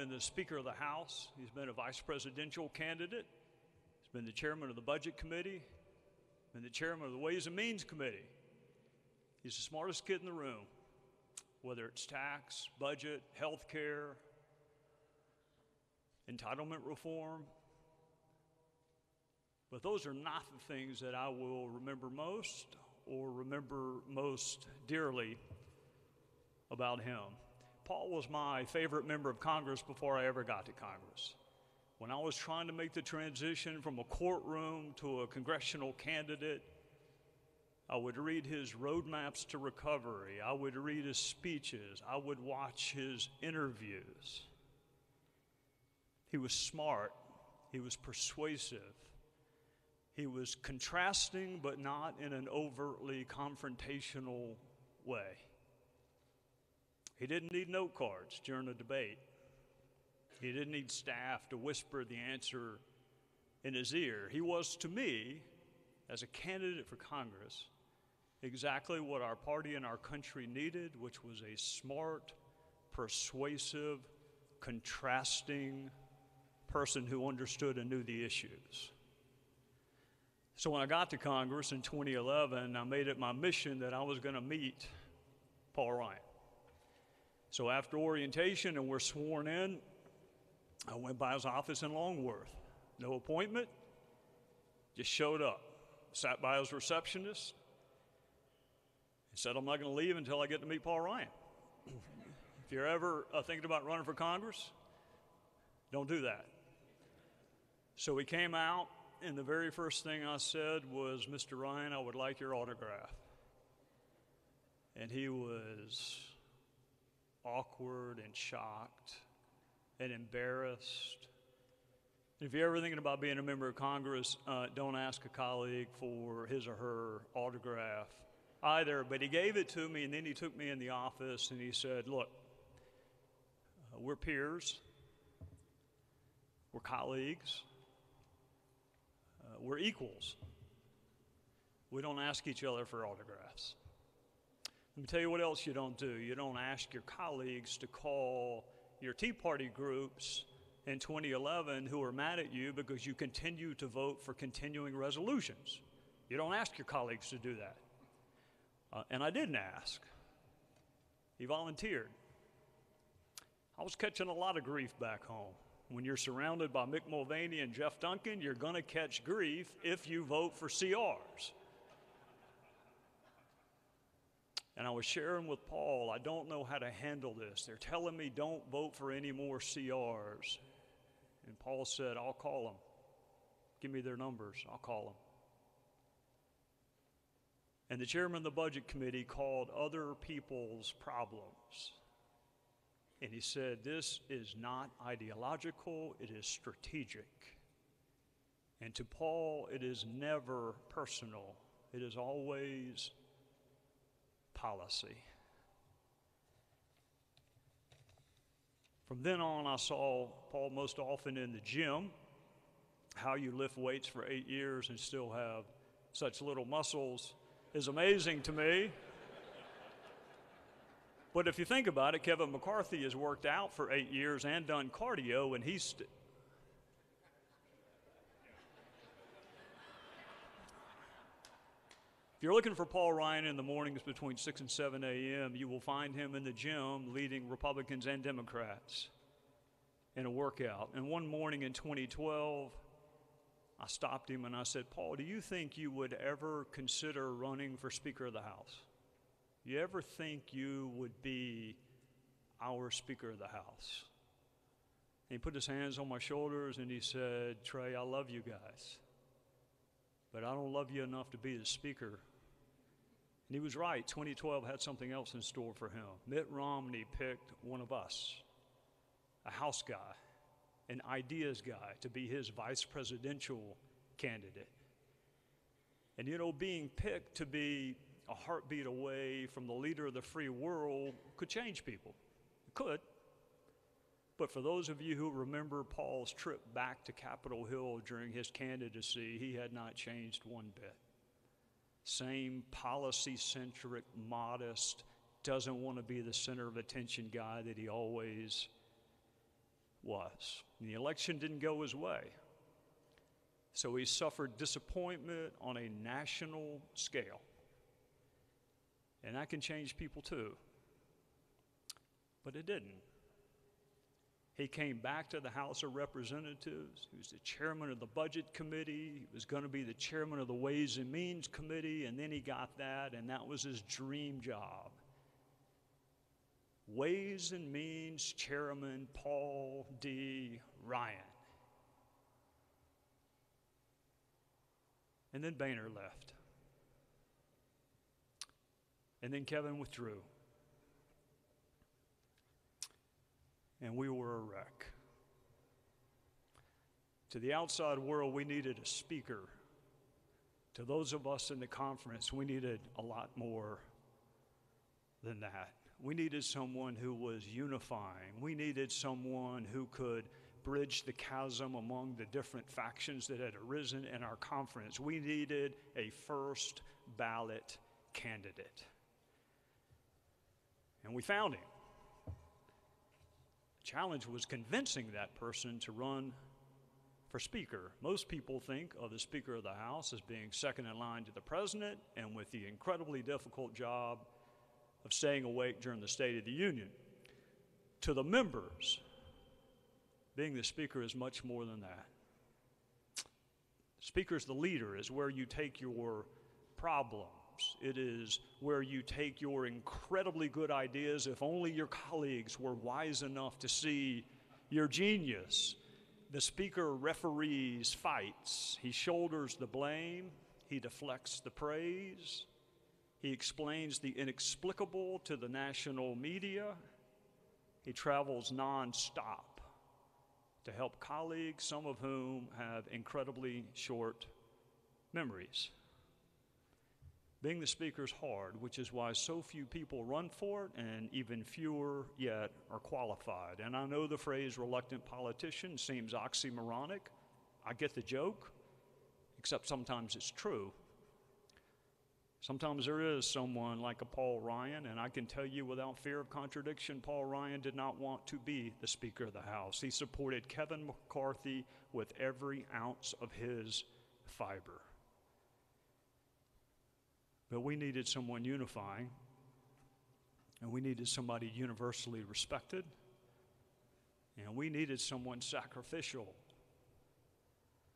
been the Speaker of the House. He's been a vice presidential candidate. He's been the chairman of the Budget Committee, been the chairman of the Ways and Means Committee. He's the smartest kid in the room, whether it's tax, budget, health care, entitlement reform. But those are not the things that I will remember most or remember most dearly about him. Paul was my favorite member of Congress before I ever got to Congress. When I was trying to make the transition from a courtroom to a congressional candidate, I would read his roadmaps to recovery. I would read his speeches. I would watch his interviews. He was smart. He was persuasive. He was contrasting, but not in an overtly confrontational way. He didn't need note cards during a debate. He didn't need staff to whisper the answer in his ear. He was, to me, as a candidate for Congress, exactly what our party and our country needed, which was a smart, persuasive, contrasting person who understood and knew the issues. So when I got to Congress in 2011, I made it my mission that I was going to meet Paul Ryan. So after orientation and we're sworn in, I went by his office in Longworth. No appointment, just showed up. Sat by his receptionist and said, I'm not going to leave until I get to meet Paul Ryan. If you're ever thinking about running for Congress, don't do that. So he came out, and the very first thing I said was, Mr. Ryan, I would like your autograph. And he was awkward and shocked and embarrassed. If you're ever thinking about being a member of Congress, don't ask a colleague for his or her autograph either. But he gave it to me, and then he took me in the office and he said, look, we're peers, we're colleagues, we're equals. We don't ask each other for autographs. Let me tell you what else you don't do. You don't ask your colleagues to call your Tea Party groups in 2011 who are mad at you because you continue to vote for continuing resolutions. You don't ask your colleagues to do that. And I didn't ask. He volunteered. I was catching a lot of grief back home. When you're surrounded by Mick Mulvaney and Jeff Duncan, you're going to catch grief if you vote for CRs. And I was sharing with Paul, I don't know how to handle this. They're telling me don't vote for any more CRs. And Paul said, I'll call them. Give me their numbers. I'll call them. And the chairman of the Budget Committee called other people's problems. And he said, this is not ideological, it is strategic. And to Paul, it is never personal. It is always policy. From then on, I saw Paul most often in the gym. How you lift weights for 8 years and still have such little muscles is amazing to me. But if you think about it, Kevin McCarthy has worked out for 8 years and done cardio, and he's If you're looking for Paul Ryan in the mornings between 6 and 7 a.m., you will find him in the gym leading Republicans and Democrats in a workout. And one morning in 2012, I stopped him and I said, Paul, do you think you would ever consider running for Speaker of the House? You ever think you would be our Speaker of the House? And he put his hands on my shoulders and he said, Trey, I love you guys, but I don't love you enough to be the Speaker. And he was right. 2012 had something else in store for him. Mitt Romney picked one of us, a House guy, an ideas guy, to be his vice presidential candidate. And you know, being picked to be a heartbeat away from the leader of the free world could change people. It could. But for those of you who remember Paul's trip back to Capitol Hill during his candidacy, he had not changed one bit. Same policy-centric, modest, doesn't want to be the center of attention guy that he always was. And the election didn't go his way. So he suffered disappointment on a national scale. And that can change people too. But it didn't. He came back to the House of Representatives. He was the chairman of the Budget Committee. He was going to be the chairman of the Ways and Means Committee, and then he got that, and that was his dream job. Ways and Means Chairman Paul D. Ryan. And then Boehner left. And then Kevin withdrew. And we were a wreck. To the outside world, we needed a speaker. To those of us in the conference, we needed a lot more than that. We needed someone who was unifying. We needed someone who could bridge the chasm among the different factions that had arisen in our conference. We needed a first ballot candidate. And we found him. The challenge was convincing that person to run for Speaker. Most people think of the Speaker of the House as being second in line to the President and with the incredibly difficult job of staying awake during the State of the Union. To the members, being the Speaker is much more than that. Speaker is the leader, is where you take your problems. It is where you take your incredibly good ideas. If only your colleagues were wise enough to see your genius. The Speaker referees fights. He shoulders the blame. He deflects the praise. He explains the inexplicable to the national media. He travels nonstop to help colleagues, some of whom have incredibly short memories. Being the Speaker is hard, which is why so few people run for it, and even fewer yet are qualified. And I know the phrase reluctant politician seems oxymoronic. I get the joke, except sometimes it's true. Sometimes there is someone like a Paul Ryan, and I can tell you without fear of contradiction, Paul Ryan did not want to be the Speaker of the House. He supported Kevin McCarthy with every ounce of his fiber. But we needed someone unifying, and we needed somebody universally respected, and we needed someone sacrificial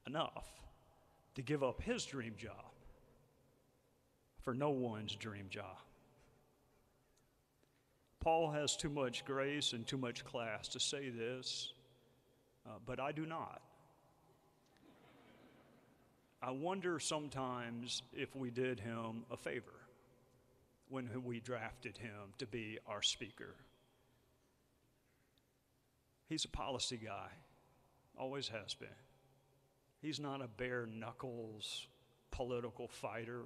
enough to give up his dream job for no one's dream job. Paul has too much grace and too much class to say this, but I do not. I wonder sometimes if we did him a favor when we drafted him to be our speaker. He's a policy guy, always has been. He's not a bare knuckles political fighter.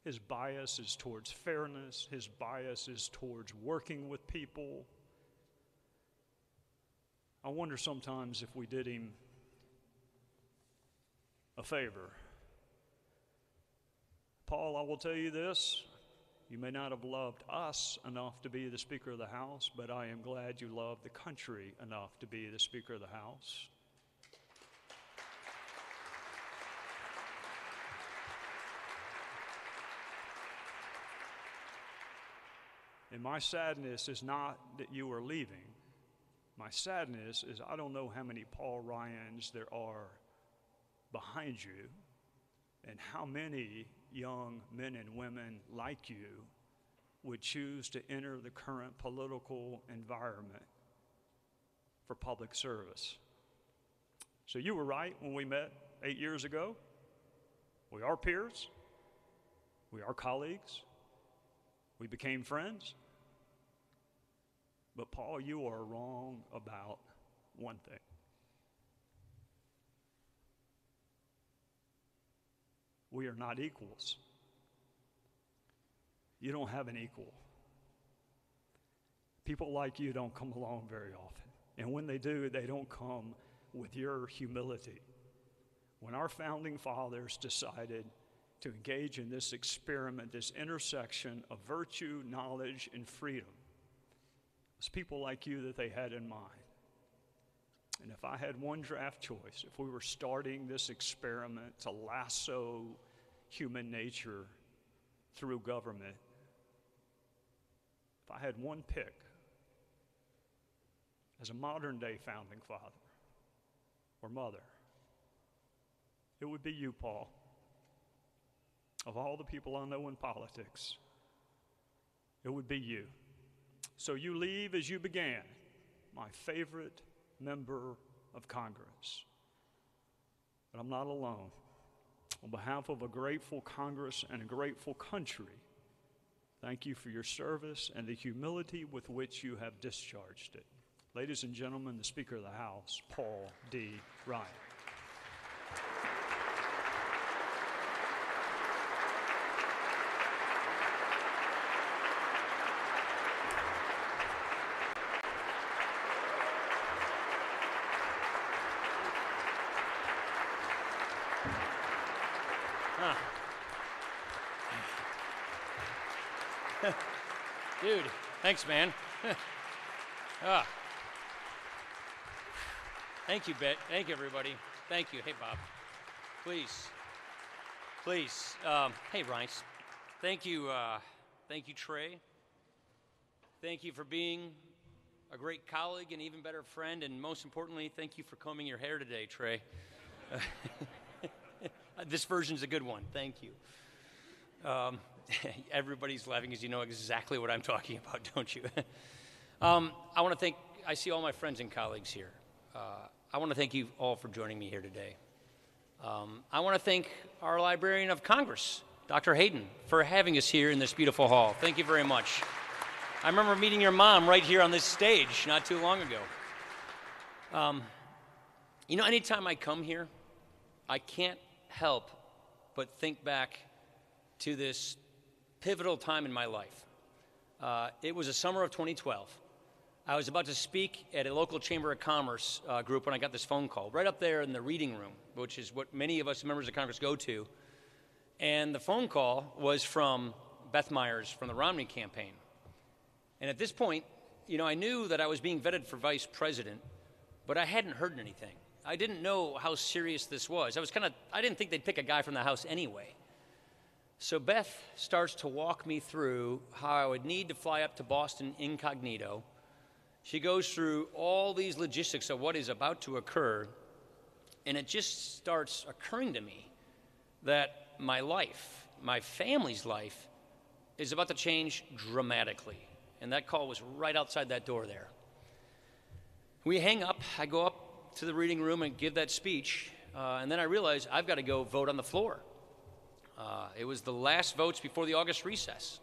His bias is towards fairness. His bias is towards working with people. I wonder sometimes if we did him a favor. Paul, I will tell you this. You may not have loved us enough to be the Speaker of the House, but I am glad you love the country enough to be the Speaker of the House. And my sadness is not that you are leaving. My sadness is I don't know how many Paul Ryans there are behind you, and how many young men and women like you would choose to enter the current political environment for public service. So you were right when we met 8 years ago. We are peers. We are colleagues. We became friends. But Paul, you are wrong about one thing. We are not equals. You don't have an equal. People like you don't come along very often. And when they do, they don't come with your humility. When our founding fathers decided to engage in this experiment, this intersection of virtue, knowledge, and freedom, it was people like you that they had in mind. if I had one draft choice, if we were starting this experiment to lasso human nature through government, if I had one pick as a modern day founding father or mother, it would be you, Paul. Of all the people I know in politics, it would be you. So you leave as you began, my favorite member of Congress. But I'm not alone. On behalf of a grateful Congress and a grateful country, thank you for your service and the humility with which you have discharged it. Ladies and gentlemen, the Speaker of the House, Paul D. Ryan. Dude, thanks, man. Thank you, Bet. Thank you, everybody. Thank you. Hey, Bob. Please. Please. Hey, Rice. Thank you. Thank you, Trey. Thank you for being a great colleague and even better friend. And most importantly, thank you for combing your hair today, Trey. This version's a good one. Thank you. Everybody's laughing because you know exactly what I'm talking about, don't you? I want to thank, I see all my friends and colleagues here. I want to thank you all for joining me here today. I want to thank our Librarian of Congress, Dr. Hayden, for having us here in this beautiful hall. Thank you very much. I remember meeting your mom right here on this stage not too long ago. You know, anytime I come here, I can't help but think back to this pivotal time in my life. It was the summer of 2012. I was about to speak at a local Chamber of Commerce group when I got this phone call, right up there in the reading room, which is what many of us members of Congress go to. And the phone call was from Beth Myers from the Romney campaign. And at this point, you know, I knew that I was being vetted for vice president, but I hadn't heard anything. I didn't know how serious this was. I didn't think they'd pick a guy from the House anyway. So Beth starts to walk me through how I would need to fly up to Boston incognito. She goes through all these logistics of what is about to occur, and it just starts occurring to me that my life, my family's life, is about to change dramatically. And that call was right outside that door there. We hang up, I go up to the reading room and give that speech, and then I realize I've got to go vote on the floor. It was the last votes before the August recess.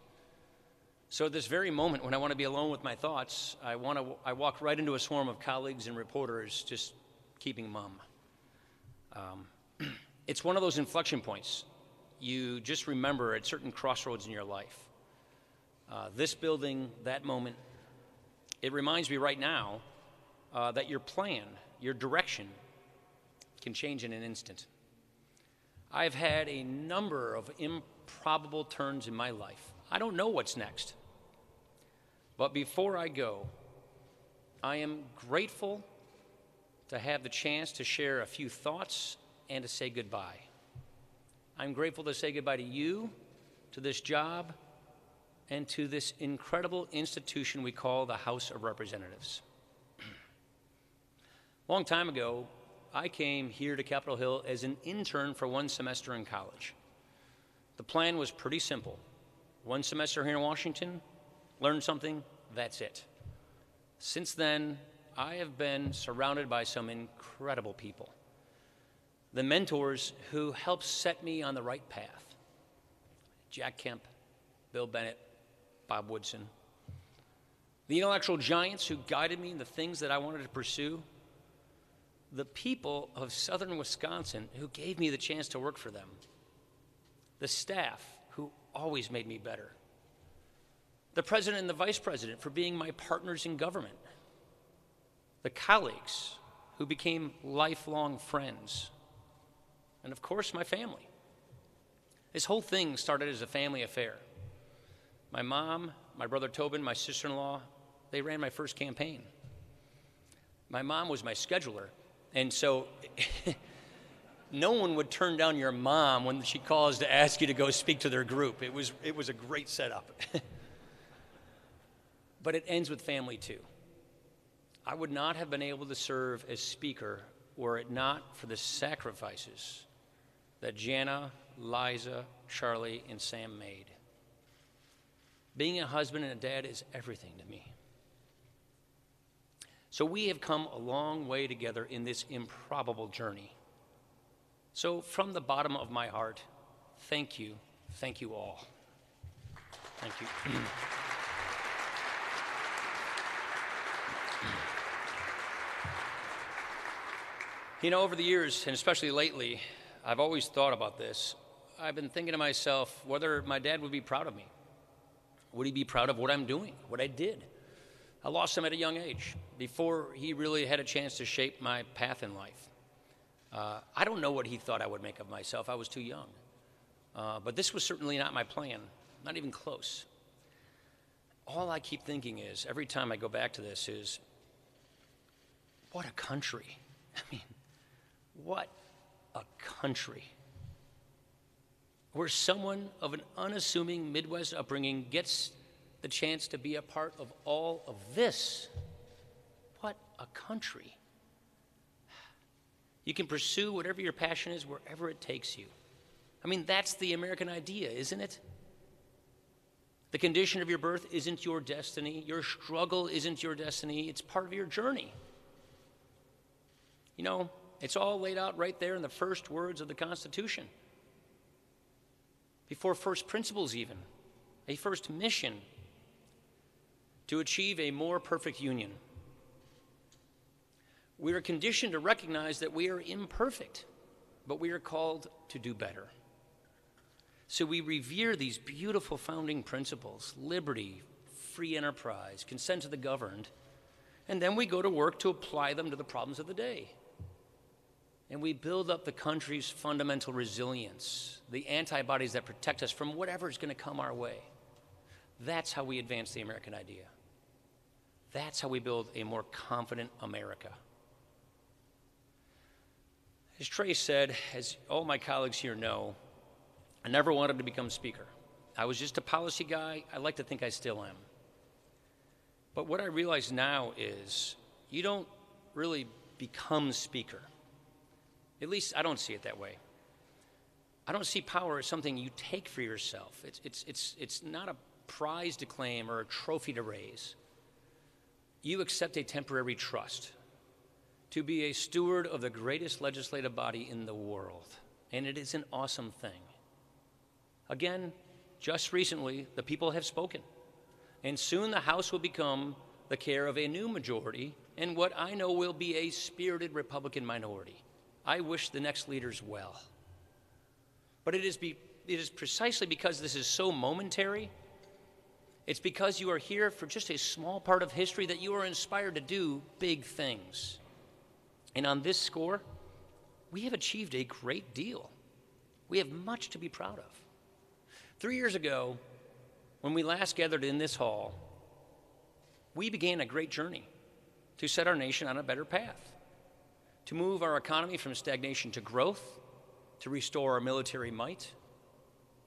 So at this very moment when I want to be alone with my thoughts, I walk right into a swarm of colleagues and reporters just keeping mum. It's one of those inflection points you just remember at certain crossroads in your life. This building, that moment, it reminds me right now that your plan, your direction can change in an instant. I've had a number of improbable turns in my life. I don't know what's next. But before I go, I am grateful to have the chance to share a few thoughts and to say goodbye. I'm grateful to say goodbye to you, to this job, and to this incredible institution we call the House of Representatives. A long time ago, I came here to Capitol Hill as an intern for one semester in college. The plan was pretty simple. One semester here in Washington, learn something, that's it. Since then, I have been surrounded by some incredible people. The mentors who helped set me on the right path. Jack Kemp, Bill Bennett, Bob Woodson. The intellectual giants who guided me in the things that I wanted to pursue. The people of southern Wisconsin who gave me the chance to work for them. The staff who always made me better. The president and the vice president for being my partners in government. The colleagues who became lifelong friends. And of course, my family. This whole thing started as a family affair. My mom, my brother Tobin, my sister-in-law, they ran my first campaign. My mom was my scheduler And so no one would turn down your mom when she calls to ask you to go speak to their group. It was a great setup. But it ends with family too. I would not have been able to serve as speaker were it not for the sacrifices that Jana, Liza, Charlie, and Sam made. Being a husband and a dad is everything to me. So we have come a long way together in this improbable journey. So from the bottom of my heart, thank you all. Thank you. You know, over the years, and especially lately, I've always thought about this. I've been thinking to myself whether my dad would be proud of me. Would he be proud of what I'm doing, what I did? I lost him at a young age, before he really had a chance to shape my path in life. I don't know what he thought I would make of myself. I was too young. But this was certainly not my plan, not even close. All I keep thinking is, every time I go back to this, is what a country. I mean, what a country. Where someone of an unassuming Midwest upbringing gets the chance to be a part of all of this. What a country. You can pursue whatever your passion is wherever it takes you. I mean, that's the American idea, isn't it? The condition of your birth isn't your destiny. Your struggle isn't your destiny. It's part of your journey. You know, it's all laid out right there in the first words of the Constitution. Before first principles even, a first mission to achieve a more perfect union. We are conditioned to recognize that we are imperfect, but we are called to do better. So we revere these beautiful founding principles: liberty, free enterprise, consent to the governed, and then we go to work to apply them to the problems of the day. And we build up the country's fundamental resilience, the antibodies that protect us from whatever is going to come our way. That's how we advance the American idea. That's how we build a more confident America. As Trey said, as all my colleagues here know, I never wanted to become speaker. I was just a policy guy. I like to think I still am. But what I realize now is you don't really become speaker. At least I don't see it that way. I don't see power as something you take for yourself. It's not a prize to claim or a trophy to raise. You accept a temporary trust to be a steward of the greatest legislative body in the world. And it is an awesome thing. Again, just recently, the people have spoken. And soon the House will become the care of a new majority and what I know will be a spirited Republican minority. I wish the next leaders well. But it is precisely because this is so momentary, it's because you are here for just a small part of history that you are inspired to do big things. And on this score, we have achieved a great deal. We have much to be proud of. 3 years ago, when we last gathered in this hall, we began a great journey to set our nation on a better path, to move our economy from stagnation to growth, to restore our military might,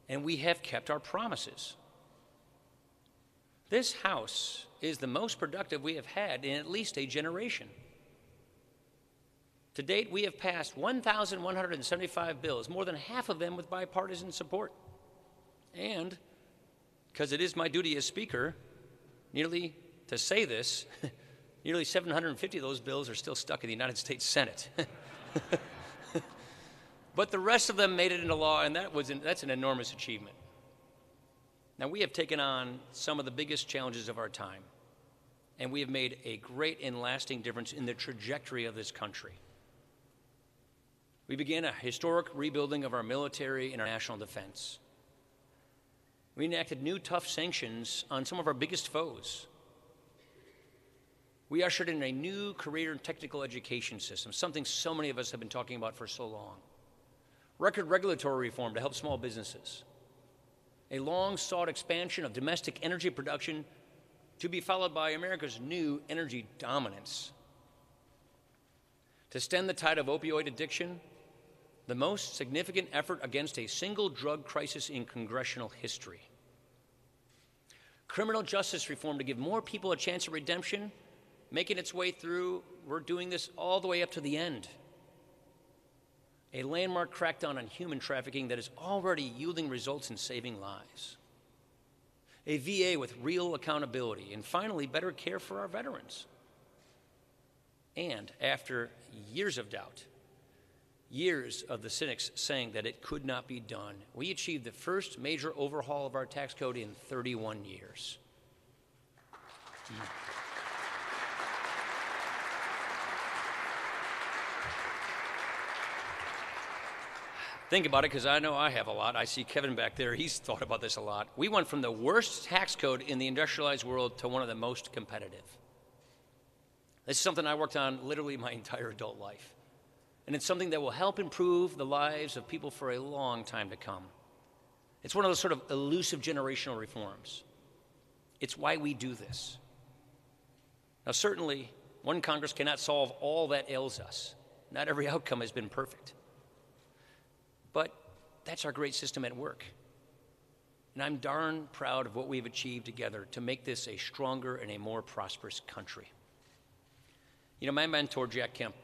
and we have kept our promises. This House is the most productive we have had in at least a generation. To date, we have passed 1,175 bills, more than half of them with bipartisan support. And, because it is my duty as Speaker, nearly 750 of those bills are still stuck in the United States Senate. But the rest of them made it into law, and that's an enormous achievement. Now, we have taken on some of the biggest challenges of our time, and we have made a great and lasting difference in the trajectory of this country. We began a historic rebuilding of our military and our national defense. We enacted new tough sanctions on some of our biggest foes. We ushered in a new career and technical education system, something so many of us have been talking about for so long. Record regulatory reform to help small businesses. A long-sought expansion of domestic energy production to be followed by America's new energy dominance. To stem the tide of opioid addiction, the most significant effort against a single drug crisis in congressional history. Criminal justice reform to give more people a chance of redemption, making its way through. We're doing this all the way up to the end. A landmark crackdown on human trafficking that is already yielding results in saving lives. A VA with real accountability, and finally, better care for our veterans. And after years of doubt, years of the cynics saying that it could not be done, we achieved the first major overhaul of our tax code in 31 years. Think about it, because I know I have a lot. I see Kevin back there. He's thought about this a lot. We went from the worst tax code in the industrialized world to one of the most competitive. This is something I worked on literally my entire adult life. And it's something that will help improve the lives of people for a long time to come. It's one of those sort of elusive generational reforms. It's why we do this. Now, certainly, one Congress cannot solve all that ails us. Not every outcome has been perfect. But that's our great system at work. And I'm darn proud of what we've achieved together to make this a stronger and a more prosperous country. You know, my mentor, Jack Kemp,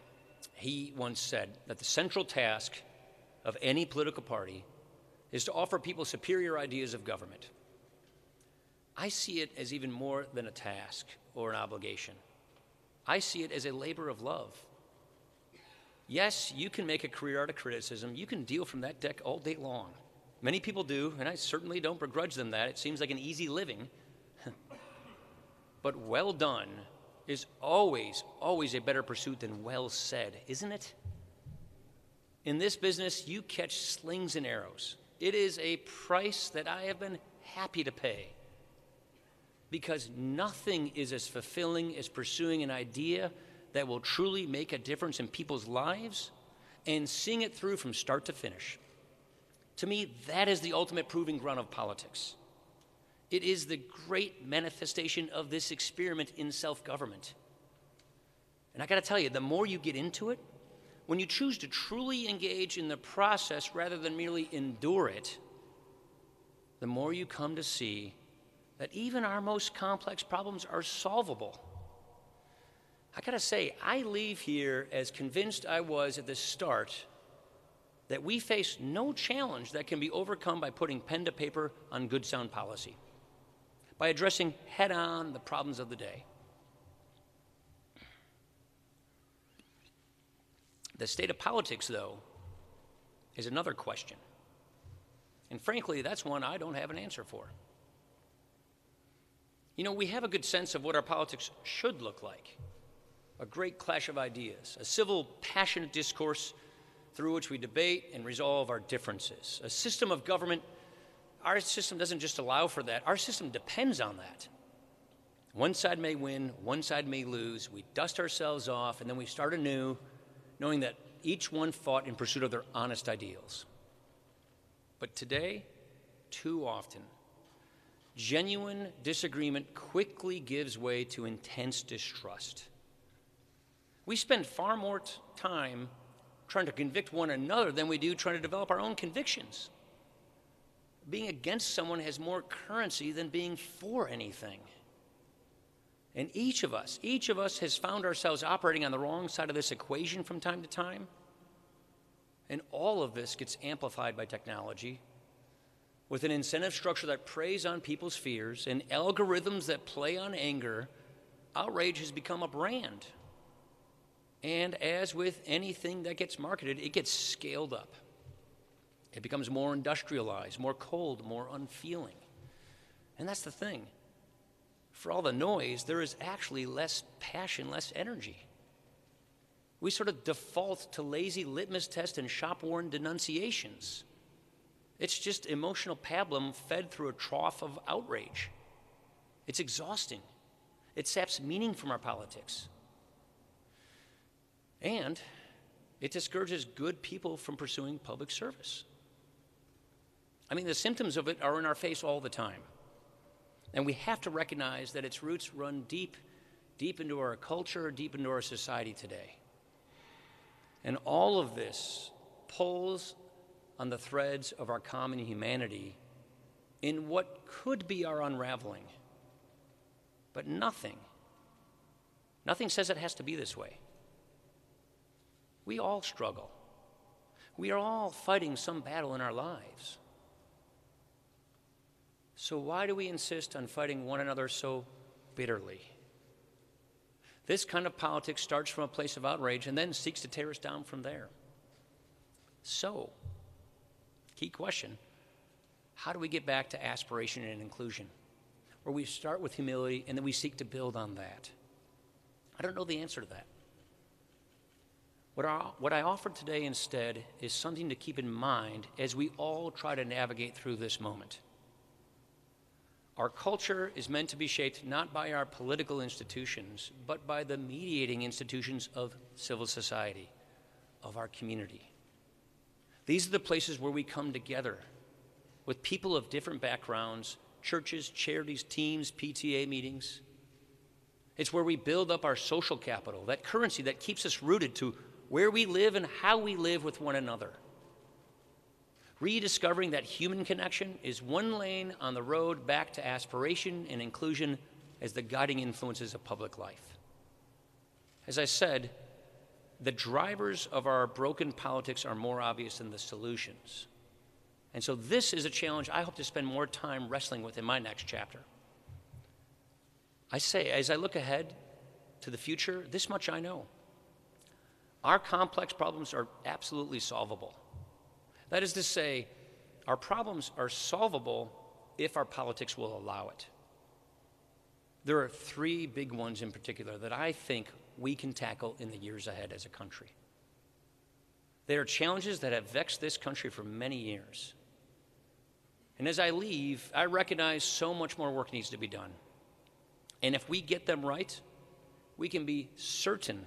he once said that the central task of any political party is to offer people superior ideas of government. I see it as even more than a task or an obligation. I see it as a labor of love. Yes, you can make a career out of criticism. You can deal from that deck all day long. Many people do, and I certainly don't begrudge them that. It seems like an easy living. But well done is always, always a better pursuit than well said, isn't it? In this business, you catch slings and arrows. It is a price that I have been happy to pay, because nothing is as fulfilling as pursuing an idea that will truly make a difference in people's lives and seeing it through from start to finish. To me, that is the ultimate proving ground of politics. It is the great manifestation of this experiment in self-government. And I gotta tell you, the more you get into it, when you choose to truly engage in the process rather than merely endure it, the more you come to see that even our most complex problems are solvable. I gotta say, I leave here as convinced I was at the start that we face no challenge that can be overcome by putting pen to paper on good, sound policy, by addressing head-on the problems of the day. The state of politics, though, is another question. And frankly, that's one I don't have an answer for. You know, we have a good sense of what our politics should look like. A great clash of ideas, a civil, passionate discourse through which we debate and resolve our differences. A system of government, our system doesn't just allow for that, our system depends on that. One side may win, one side may lose, we dust ourselves off, and then we start anew, knowing that each one fought in pursuit of their honest ideals. But today, too often, genuine disagreement quickly gives way to intense distrust. We spend far more time trying to convict one another than we do trying to develop our own convictions. Being against someone has more currency than being for anything. And each of us has found ourselves operating on the wrong side of this equation from time to time. And all of this gets amplified by technology, with an incentive structure that preys on people's fears and algorithms that play on anger. Outrage has become a brand. And as with anything that gets marketed, it gets scaled up. It becomes more industrialized, more cold, more unfeeling. And that's the thing. For all the noise, there is actually less passion, less energy. We sort of default to lazy litmus tests and shop-worn denunciations. It's just emotional pablum fed through a trough of outrage. It's exhausting. It saps meaning from our politics. And it discourages good people from pursuing public service. I mean, the symptoms of it are in our face all the time. And we have to recognize that its roots run deep, deep into our culture, deep into our society today. And all of this pulls on the threads of our common humanity in what could be our unraveling. But nothing says it has to be this way. We all struggle. We are all fighting some battle in our lives. So why do we insist on fighting one another so bitterly? This kind of politics starts from a place of outrage and then seeks to tear us down from there. So, key question, how do we get back to aspiration and inclusion, where we start with humility and then we seek to build on that? I don't know the answer to that. What I offer today instead is something to keep in mind as we all try to navigate through this moment. Our culture is meant to be shaped not by our political institutions, but by the mediating institutions of civil society, of our community. These are the places where we come together with people of different backgrounds, churches, charities, teams, PTA meetings. It's where we build up our social capital, that currency that keeps us rooted to where we live and how we live with one another. Rediscovering that human connection is one lane on the road back to aspiration and inclusion as the guiding influences of public life. As I said, the drivers of our broken politics are more obvious than the solutions. And so this is a challenge I hope to spend more time wrestling with in my next chapter. I say, as I look ahead to the future, this much I know. Our complex problems are absolutely solvable. That is to say, our problems are solvable if our politics will allow it. There are three big ones in particular that I think we can tackle in the years ahead as a country. They are challenges that have vexed this country for many years. And as I leave, I recognize so much more work needs to be done. And if we get them right, we can be certain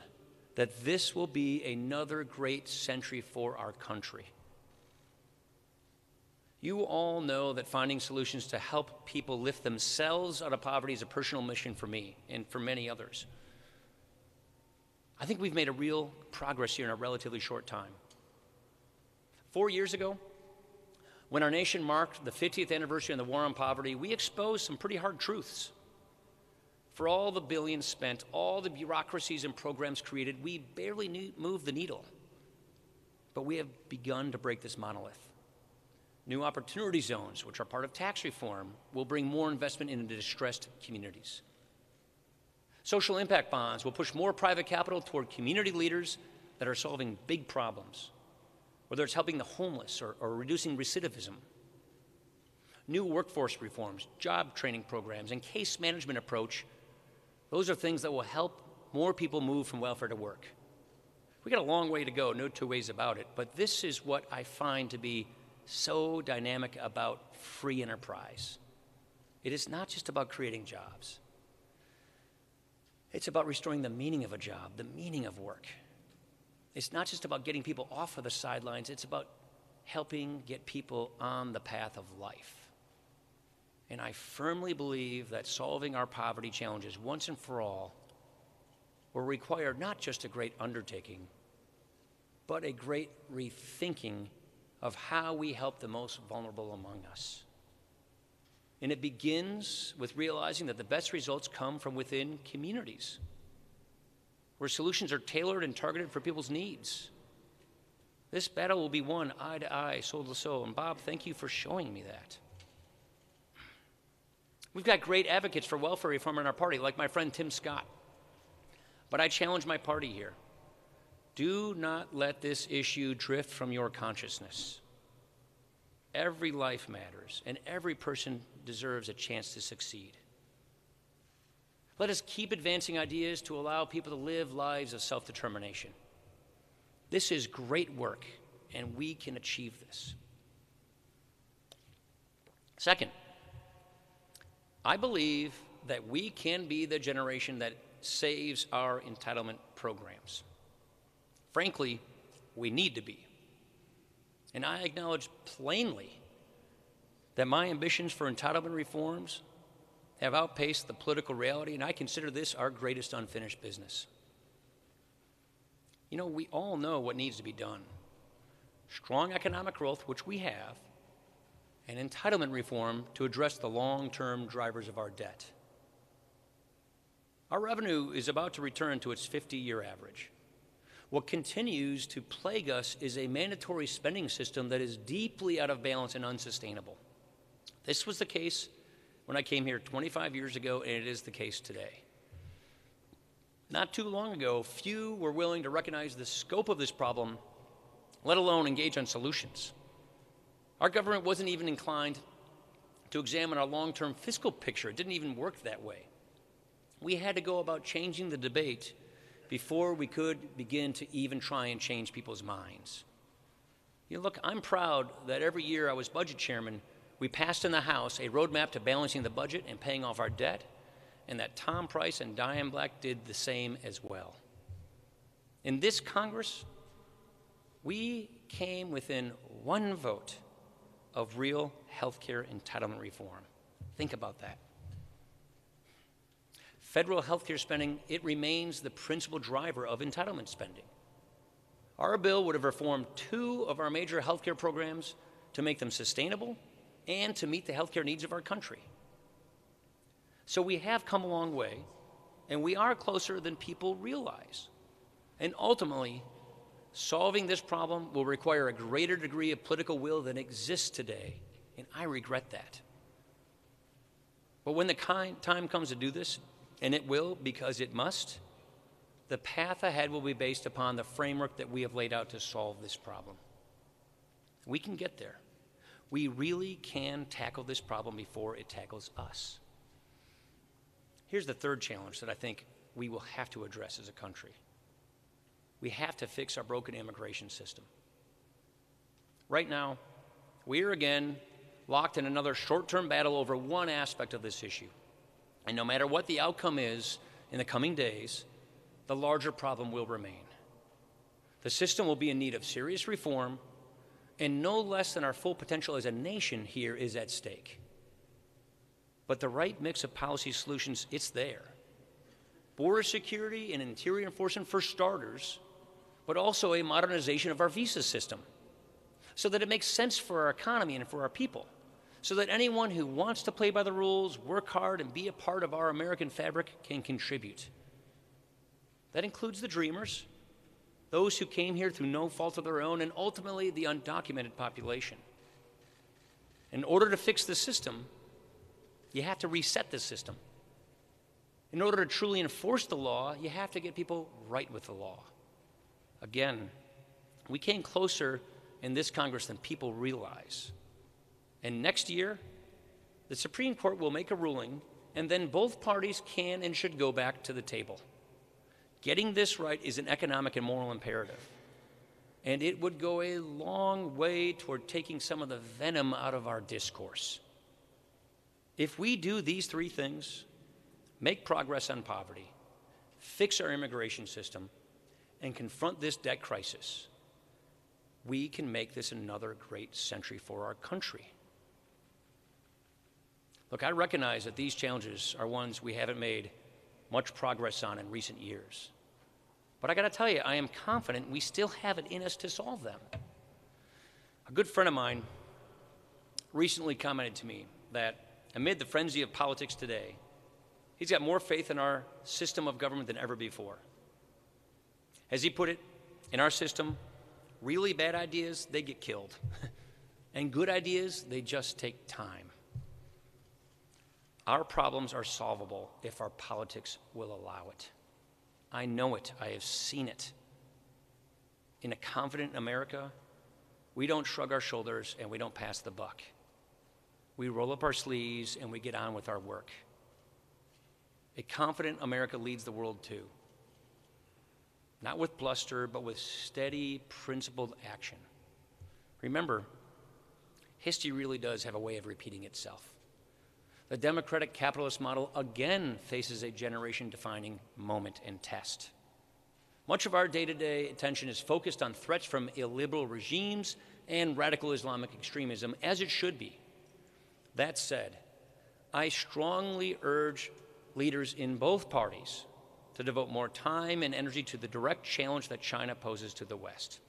that this will be another great century for our country. You all know that finding solutions to help people lift themselves out of poverty is a personal mission for me and for many others. I think we've made a real progress here in a relatively short time. 4 years ago, when our nation marked the 50th anniversary of the war on poverty, we exposed some pretty hard truths. For all the billions spent, all the bureaucracies and programs created, we barely moved the needle. But we have begun to break this monolith. New opportunity zones, which are part of tax reform, will bring more investment into distressed communities. Social impact bonds will push more private capital toward community leaders that are solving big problems, whether it's helping the homeless or reducing recidivism. New workforce reforms, job training programs, and case management approach, those are things that will help more people move from welfare to work. We got a long way to go, no two ways about it, but this is what I find to be so dynamic about free enterprise. It is not just about creating jobs. It's about restoring the meaning of a job, the meaning of work. It's not just about getting people off of the sidelines, it's about helping get people on the path of life. And I firmly believe that solving our poverty challenges once and for all will require not just a great undertaking, but a great rethinking of how we help the most vulnerable among us. And it begins with realizing that the best results come from within communities, where solutions are tailored and targeted for people's needs. This battle will be won eye to eye, soul to soul. And Bob, thank you for showing me that. We've got great advocates for welfare reform in our party, like my friend Tim Scott. But I challenge my party here. Do not let this issue drift from your consciousness. Every life matters, and every person deserves a chance to succeed. Let us keep advancing ideas to allow people to live lives of self-determination. This is great work, and we can achieve this. Second, I believe that we can be the generation that saves our entitlement programs. Frankly, we need to be. And I acknowledge plainly that my ambitions for entitlement reforms have outpaced the political reality, and I consider this our greatest unfinished business. You know, we all know what needs to be done. Strong economic growth, which we have, and entitlement reform to address the long-term drivers of our debt. Our revenue is about to return to its 50-year average. What continues to plague us is a mandatory spending system that is deeply out of balance and unsustainable. This was the case when I came here 25 years ago, and it is the case today. Not too long ago, few were willing to recognize the scope of this problem, let alone engage on solutions. Our government wasn't even inclined to examine our long-term fiscal picture. It didn't even work that way. We had to go about changing the debate before we could begin to even try and change people's minds. You know, look, I'm proud that every year I was budget chairman, we passed in the House a roadmap to balancing the budget and paying off our debt, and that Tom Price and Diane Black did the same as well. In this Congress, we came within one vote of real healthcare entitlement reform. Think about that. Federal healthcare spending, it remains the principal driver of entitlement spending. Our bill would have reformed 2 of our major healthcare programs to make them sustainable and to meet the healthcare needs of our country. So we have come a long way, and we are closer than people realize. And ultimately, solving this problem will require a greater degree of political will than exists today, and I regret that. But when the time comes to do this, and it will because it must, the path ahead will be based upon the framework that we have laid out to solve this problem. We can get there. We really can tackle this problem before it tackles us. Here's the third challenge that I think we will have to address as a country. We have to fix our broken immigration system. Right now, we are again locked in another short-term battle over one aspect of this issue. And no matter what the outcome is in the coming days, the larger problem will remain. The system will be in need of serious reform, and no less than our full potential as a nation here is at stake. But the right mix of policy solutions, it's there. Border security and interior enforcement for starters, but also a modernization of our visa system so that it makes sense for our economy and for our people, so that anyone who wants to play by the rules, work hard, and be a part of our American fabric can contribute. That includes the dreamers, those who came here through no fault of their own, and ultimately the undocumented population. In order to fix the system, you have to reset the system. In order to truly enforce the law, you have to get people right with the law. Again, we came closer in this Congress than people realize. And next year, the Supreme Court will make a ruling, and then both parties can and should go back to the table. Getting this right is an economic and moral imperative, and it would go a long way toward taking some of the venom out of our discourse. If we do these 3 things, make progress on poverty, fix our immigration system, and confront this debt crisis, we can make this another great century for our country. Look, I recognize that these challenges are ones we haven't made much progress on in recent years. But I got to tell you, I am confident we still have it in us to solve them. A good friend of mine recently commented to me that amid the frenzy of politics today, he's got more faith in our system of government than ever before. As he put it, in our system, really bad ideas, they get killed. And good ideas, they just take time. Our problems are solvable if our politics will allow it. I know it. I have seen it. In a confident America, we don't shrug our shoulders and we don't pass the buck. We roll up our sleeves and we get on with our work. A confident America leads the world too. Not with bluster, but with steady, principled action. Remember, history really does have a way of repeating itself. The democratic capitalist model again faces a generation-defining moment and test. Much of our day-to-day attention is focused on threats from illiberal regimes and radical Islamic extremism, as it should be. That said, I strongly urge leaders in both parties to devote more time and energy to the direct challenge that China poses to the West.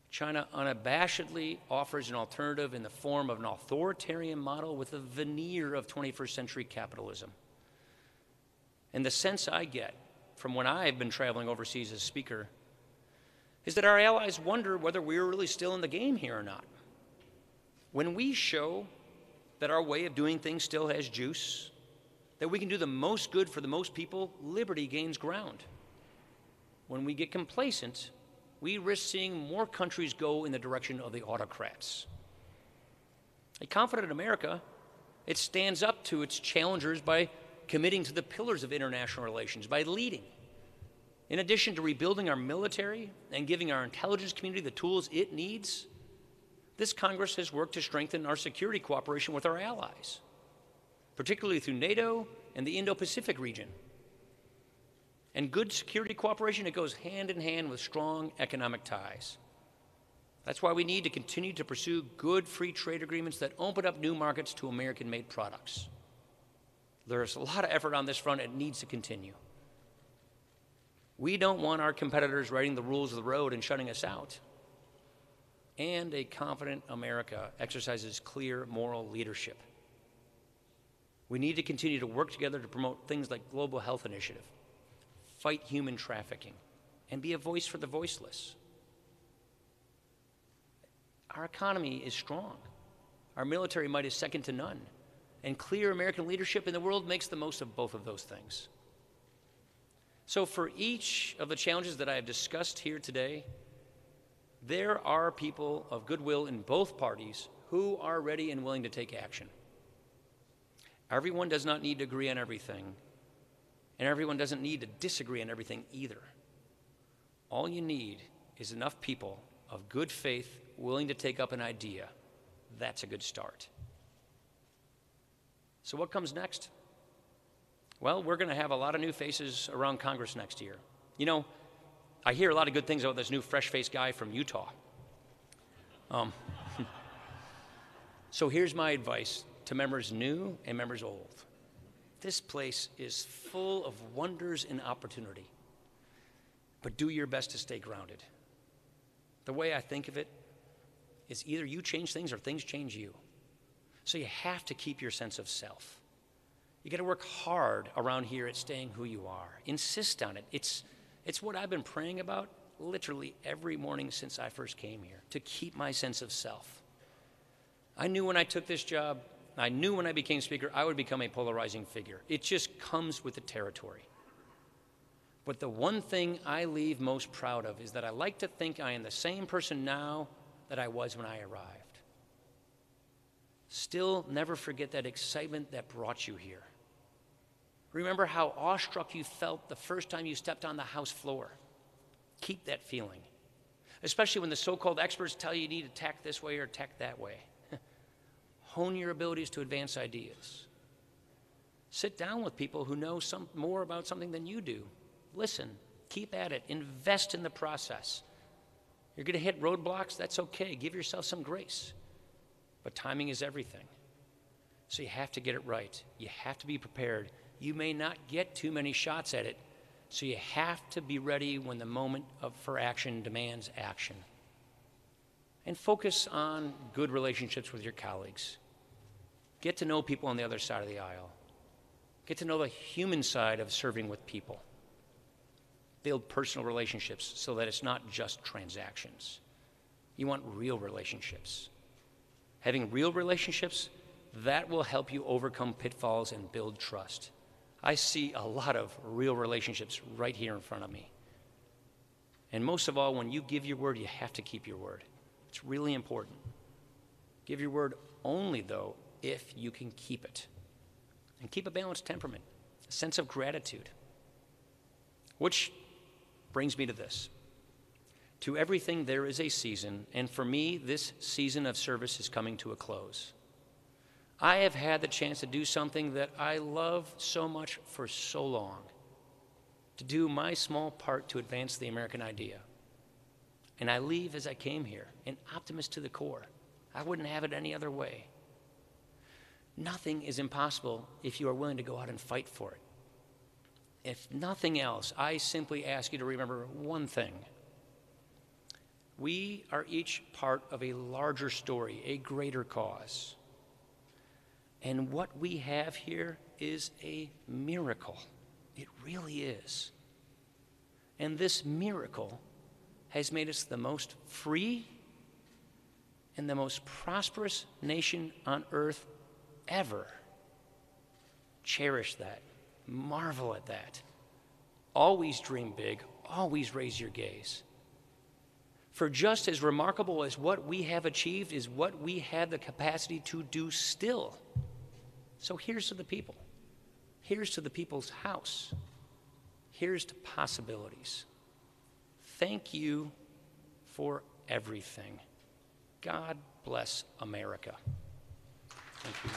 China unabashedly offers an alternative in the form of an authoritarian model with a veneer of 21st century capitalism. And the sense I get from when I've been traveling overseas as speaker is that our allies wonder whether we're really still in the game here or not. When we show that our way of doing things still has juice, that we can do the most good for the most people, liberty gains ground. When we get complacent, we risk seeing more countries go in the direction of the autocrats. A confident America, it stands up to its challengers by committing to the pillars of international relations, by leading. In addition to rebuilding our military and giving our intelligence community the tools it needs, this Congress has worked to strengthen our security cooperation with our allies, particularly through NATO and the Indo-Pacific region. And good security cooperation, it goes hand in hand with strong economic ties. That's why we need to continue to pursue good free trade agreements that open up new markets to American-made products. There's a lot of effort on this front. It needs to continue. We don't want our competitors writing the rules of the road and shutting us out. And a confident America exercises clear moral leadership. We need to continue to work together to promote things like Global Health Initiative, fight human trafficking, and be a voice for the voiceless. Our economy is strong. Our military might is second to none. And clear American leadership in the world makes the most of both of those things. So for each of the challenges that I have discussed here today, there are people of goodwill in both parties who are ready and willing to take action. Everyone does not need to agree on everything, and everyone doesn't need to disagree on everything either. All you need is enough people of good faith willing to take up an idea. That's a good start. So what comes next? Well, we're going to have a lot of new faces around Congress next year. You know, I hear a lot of good things about this new fresh-faced guy from Utah. So here's my advice to members new and members old. This place is full of wonders and opportunity, but do your best to stay grounded. The way I think of it is either you change things or things change you. So you have to keep your sense of self. You got to work hard around here at staying who you are. Insist on it. It's what I've been praying about literally every morning since I first came here, to keep my sense of self. I knew when I took this job, I knew when I became speaker, I would become a polarizing figure. It just comes with the territory. But the one thing I leave most proud of is that I like to think I am the same person now that I was when I arrived. Still, never forget that excitement that brought you here. Remember how awestruck you felt the first time you stepped on the House floor. Keep that feeling, especially when the so-called experts tell you need to tack this way or tack that way. Hone your abilities to advance ideas. Sit down with people who know more about something than you do. Listen, keep at it, invest in the process. You're going to hit roadblocks, that's okay. Give yourself some grace. But timing is everything. So you have to get it right. You have to be prepared. You may not get too many shots at it, so you have to be ready when the moment for action demands action. And focus on good relationships with your colleagues. Get to know people on the other side of the aisle. Get to know the human side of serving with people. Build personal relationships so that it's not just transactions. You want real relationships. Having real relationships, that will help you overcome pitfalls and build trust. I see a lot of real relationships right here in front of me. And most of all, when you give your word, you have to keep your word. It's really important. Give your word only, though, if you can keep it. And keep a balanced temperament, a sense of gratitude. Which brings me to this. To everything there is a season, and for me, this season of service is coming to a close. I have had the chance to do something that I love so much for so long, to do my small part to advance the American idea. And I leave as I came here, an optimist to the core. I wouldn't have it any other way. Nothing is impossible if you are willing to go out and fight for it. if nothing else, I simply ask you to remember one thing. We are each part of a larger story, a greater cause. And what we have here is a miracle. It really is. And this miracle has made us the most free and the most prosperous nation on earth ever. Cherish that. Marvel at that. Always dream big. Always raise your gaze. For just as remarkable as what we have achieved is what we have the capacity to do still. So here's to the people. Here's to the people's house. Here's to possibilities. Thank you for everything. God bless America. Thank you.